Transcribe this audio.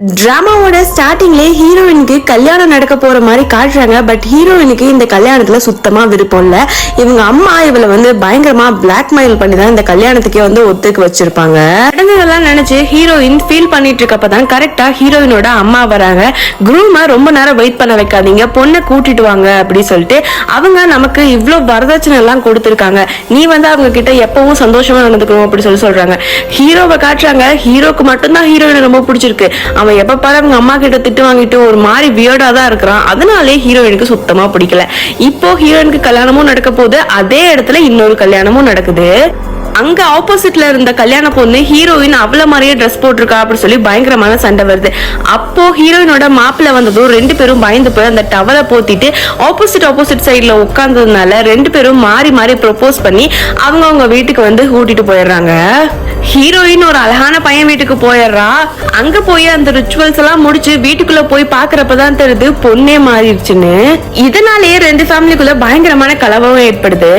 டிராமாவோட ஸ்டார்டிங்ல ஹீரோயினுக்கு கல்யாணம் நடக்க போற மாதிரி காட்டுறாங்க. பட் ஹீரோயினுக்கு இந்த கல்யாணத்துல சுத்தமா விருப்பம் இல்ல. இவங்க அம்மா இவளை பயங்கரமா பிளாக்மெயில் பண்ணி தான் இந்த கல்யாணத்துக்கே ஒத்துக்கு வச்சிருப்பாங்க. நடந்ததெல்லாம் நினைச்சு ஹீரோயின் ஃபீல் பண்ணிட்டு இருக்கப்பதான் கரெக்டா ஹீரோயினோட அம்மா வராங்க. குரூம ரொம்ப நேரம் வெயிட் பண்ண வைக்காதீங்க, பொண்ணை கூட்டிட்டு வாங்க அப்படி சொல்லிட்டு அவங்க நமக்கு இவ்வளவு வரதட்சணை எல்லாம் கொடுத்திருக்காங்க, நீ அவங்க கிட்ட எப்பவும் சந்தோஷமா நடந்துக்கணும் அப்படி சொல்றாங்க. ஹீரோவை காட்டுறாங்க. ஹீரோக்கு மட்டும்தான் ஹீரோயினை ரொம்ப பிடிச்சிருக்கு. அவன் எப்ப பாரு அவங்க அம்மா கிட்ட திட்டு வாங்கிட்டு ஒரு மாதிரி வியர்டா தான் இருக்கிறான். அதனாலே ஹீரோயினுக்கு சுத்தமா பிடிக்கல. இப்போ ஹீரோயினுக்கு கல்யாணமும் நடக்க போகுது. அதே இடத்துல இன்னொரு கல்யாணமும் நடக்குது. அங்க ஆப்போசிட்ல இருந்த கல்யாண பொண்ணு ஹீரோயின் அவள மாதிரியே ட்ரெஸ் போட்டிருக்கா அப்படின்னு சொல்லி பயங்கரமான சண்டை வருது. அப்போ ஹீரோயினோட மாப்பிள்ள வந்ததும் ரெண்டு பேரும் பயந்து போய் அந்த டவலை போத்திட்டு ஆப்போசிட் சைட்ல உட்கார்ந்ததுனால ரெண்டு பேரும் மாறி மாறி ப்ரொபோஸ் பண்ணி அவங்க வீட்டுக்கு கூட்டிட்டு போயிடுறாங்க. ஹீரோயின் ஒரு அழகான பையன் வீட்டுக்கு போயிடுறா. அங்க போய் அந்த ரிச்சுவல்ஸ் எல்லாம் முடிச்சு வீட்டுக்குள்ள போய் பாக்குறப்பதான் தெரியுது பொண்ணே மாறிடுச்சுன்னு. இதனாலேயே ரெண்டு ஃபேமிலிக்குள்ள பயங்கரமான கலவரம் ஏற்படுது.